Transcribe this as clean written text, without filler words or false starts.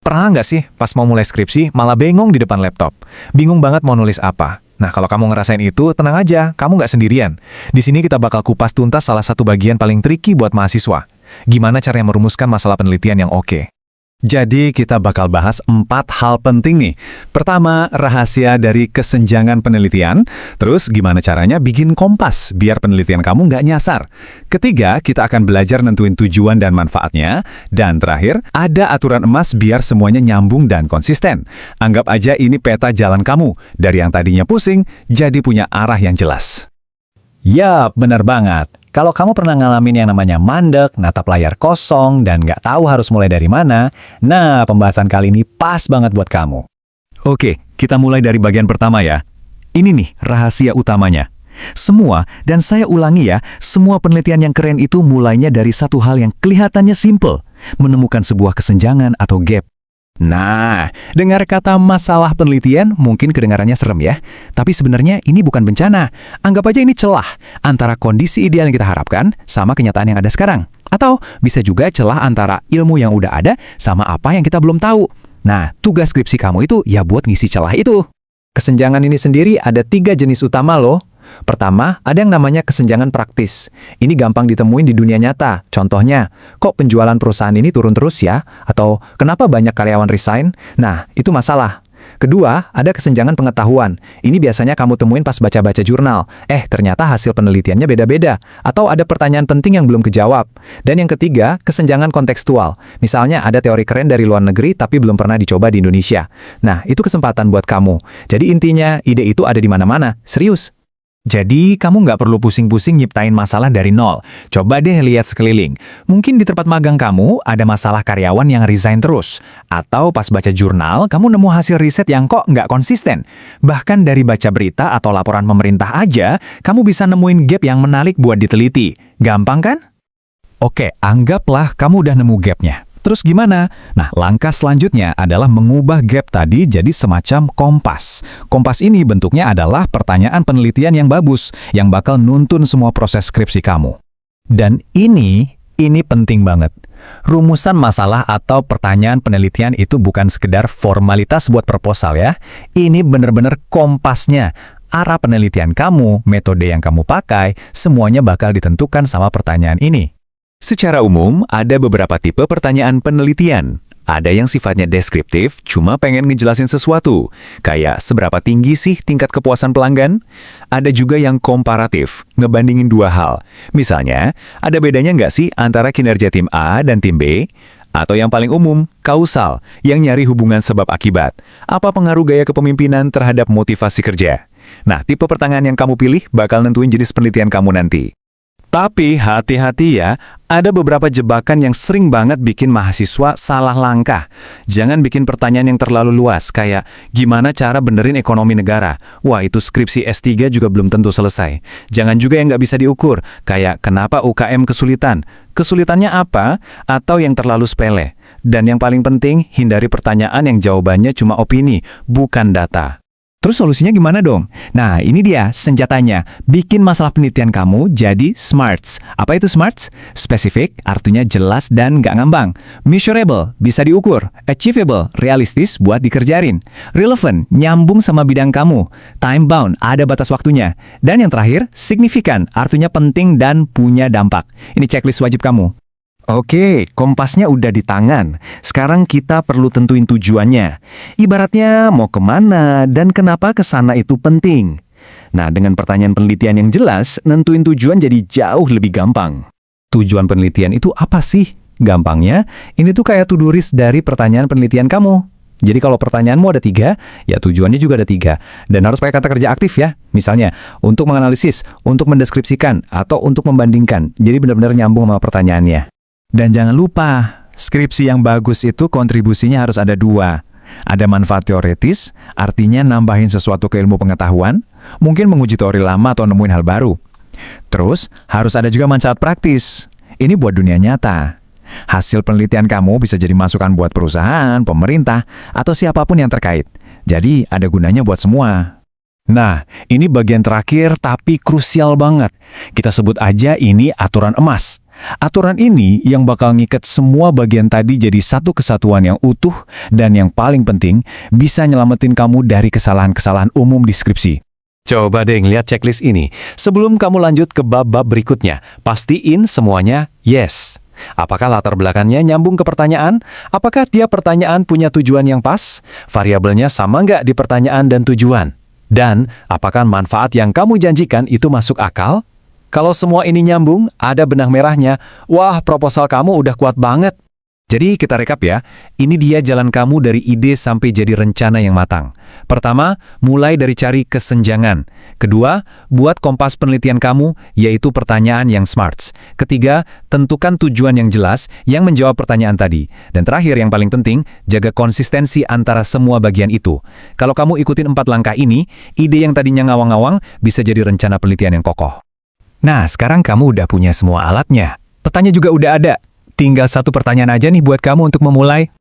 Pernah nggak sih pas mau mulai skripsi malah bengong di depan laptop? Bingung banget mau nulis apa? Nah, kalau kamu ngerasain itu, tenang aja, kamu nggak sendirian. Di sini kita bakal kupas tuntas salah satu bagian paling tricky buat mahasiswa. Gimana cara merumuskan masalah penelitian yang oke? Jadi kita bakal bahas 4 hal penting nih. Pertama, rahasia dari kesenjangan penelitian. Terus gimana caranya bikin kompas biar penelitian kamu nggak nyasar. Ketiga, kita akan belajar nentuin tujuan dan manfaatnya. Dan terakhir, ada aturan emas biar semuanya nyambung dan konsisten. Anggap aja ini peta jalan kamu. Dari yang tadinya pusing, jadi punya arah yang jelas. Yap, benar banget. Kalau kamu pernah ngalamin yang namanya mandek, natap layar kosong, dan nggak tahu harus mulai dari mana, nah pembahasan kali ini pas banget buat kamu. Oke, kita mulai dari bagian pertama ya. Ini nih rahasia utamanya. Semua, dan saya ulangi ya, semua penelitian yang keren itu mulainya dari satu hal yang kelihatannya simple, menemukan sebuah kesenjangan atau gap. Nah, dengar kata masalah penelitian mungkin kedengarannya serem ya. Tapi sebenarnya ini bukan bencana. Anggap aja ini celah antara kondisi ideal yang kita harapkan sama kenyataan yang ada sekarang. Atau bisa juga celah antara ilmu yang udah ada sama apa yang kita belum tahu. Nah, tugas skripsi kamu itu ya buat ngisi celah itu. Kesenjangan ini sendiri ada 3 jenis utama loh. Pertama, ada yang namanya kesenjangan praktis. Ini gampang ditemuin di dunia nyata. Contohnya, kok penjualan perusahaan ini turun terus ya? Atau kenapa banyak karyawan resign? Nah, itu masalah. Kedua, ada kesenjangan pengetahuan. Ini biasanya kamu temuin pas baca-baca jurnal. Ternyata hasil penelitiannya beda-beda. Atau ada pertanyaan penting yang belum kejawab. Dan yang ketiga, kesenjangan kontekstual. Misalnya ada teori keren dari luar negeri tapi belum pernah dicoba di Indonesia. Nah, itu kesempatan buat kamu. Jadi intinya, ide itu ada di mana-mana. Serius. Jadi, kamu nggak perlu pusing-pusing nyiptain masalah dari nol. Coba deh lihat sekeliling. Mungkin di tempat magang kamu ada masalah karyawan yang resign terus. Atau pas baca jurnal, kamu nemu hasil riset yang kok nggak konsisten. Bahkan dari baca berita atau laporan pemerintah aja, kamu bisa nemuin gap yang menarik buat diteliti. Gampang kan? Oke, anggaplah kamu udah nemu gapnya. Terus gimana? Nah, langkah selanjutnya adalah mengubah gap tadi jadi semacam kompas. Kompas ini bentuknya adalah pertanyaan penelitian yang bagus, yang bakal nuntun semua proses skripsi kamu. Dan ini penting banget. Rumusan masalah atau pertanyaan penelitian itu bukan sekedar formalitas buat proposal ya. Ini bener-bener kompasnya. Arah penelitian kamu, metode yang kamu pakai, semuanya bakal ditentukan sama pertanyaan ini. Secara umum, ada beberapa tipe pertanyaan penelitian. Ada yang sifatnya deskriptif, cuma pengen ngejelasin sesuatu. Kayak seberapa tinggi sih tingkat kepuasan pelanggan? Ada juga yang komparatif, ngebandingin 2 hal. Misalnya, ada bedanya nggak sih antara kinerja tim A dan tim B? Atau yang paling umum, kausal, yang nyari hubungan sebab akibat. Apa pengaruh gaya kepemimpinan terhadap motivasi kerja? Nah, tipe pertanyaan yang kamu pilih bakal nentuin jenis penelitian kamu nanti. Tapi hati-hati ya, ada beberapa jebakan yang sering banget bikin mahasiswa salah langkah. Jangan bikin pertanyaan yang terlalu luas, kayak gimana cara benerin ekonomi negara. Wah, itu skripsi S3 juga belum tentu selesai. Jangan juga yang nggak bisa diukur, kayak kenapa UKM kesulitan. Kesulitannya apa? Atau yang terlalu sepele. Dan yang paling penting, hindari pertanyaan yang jawabannya cuma opini, bukan data. Terus solusinya gimana dong? Nah, ini dia senjatanya. Bikin masalah penelitian kamu jadi SMARTS. Apa itu SMARTS? Spesifik, artinya jelas dan nggak ngambang. Measurable, bisa diukur. Achievable, realistis buat dikerjain. Relevant, nyambung sama bidang kamu. Time bound, ada batas waktunya. Dan yang terakhir, signifikan, artinya penting dan punya dampak. Ini checklist wajib kamu. Oke, kompasnya udah di tangan. Sekarang kita perlu tentuin tujuannya. Ibaratnya mau kemana dan kenapa ke sana itu penting. Nah, dengan pertanyaan penelitian yang jelas, nentuin tujuan jadi jauh lebih gampang. Tujuan penelitian itu apa sih? Gampangnya, ini tuh kayak to-do list dari pertanyaan penelitian kamu. Jadi kalau pertanyaanmu ada 3, ya tujuannya juga ada 3. Dan harus pakai kata kerja aktif ya. Misalnya, untuk menganalisis, untuk mendeskripsikan, atau untuk membandingkan. Jadi benar-benar nyambung sama pertanyaannya. Dan jangan lupa, skripsi yang bagus itu kontribusinya harus ada 2. Ada manfaat teoretis, artinya nambahin sesuatu ke ilmu pengetahuan, mungkin menguji teori lama atau nemuin hal baru. Terus, harus ada juga manfaat praktis. Ini buat dunia nyata. Hasil penelitian kamu bisa jadi masukan buat perusahaan, pemerintah, atau siapapun yang terkait. Jadi, ada gunanya buat semua. Nah, ini bagian terakhir tapi krusial banget. Kita sebut aja ini aturan emas. Aturan ini yang bakal ngikat semua bagian tadi jadi satu kesatuan yang utuh dan yang paling penting, bisa nyelamatin kamu dari kesalahan-kesalahan umum di skripsi. Coba deh lihat checklist ini. Sebelum kamu lanjut ke bab-bab berikutnya, pastiin semuanya yes. Apakah latar belakangnya nyambung ke pertanyaan? Apakah dia pertanyaan punya tujuan yang pas? Variabelnya sama nggak di pertanyaan dan tujuan? Dan apakah manfaat yang kamu janjikan itu masuk akal? Kalau semua ini nyambung, ada benang merahnya, wah proposal kamu udah kuat banget. Jadi kita rekap ya, ini dia jalan kamu dari ide sampai jadi rencana yang matang. Pertama, mulai dari cari kesenjangan. Kedua, buat kompas penelitian kamu, yaitu pertanyaan yang SMART. Ketiga, tentukan tujuan yang jelas yang menjawab pertanyaan tadi. Dan terakhir yang paling penting, jaga konsistensi antara semua bagian itu. Kalau kamu ikutin 4 langkah ini, ide yang tadinya ngawang-ngawang bisa jadi rencana penelitian yang kokoh. Nah, sekarang kamu udah punya semua alatnya. Petanya juga udah ada. Tinggal satu pertanyaan aja nih buat kamu untuk memulai.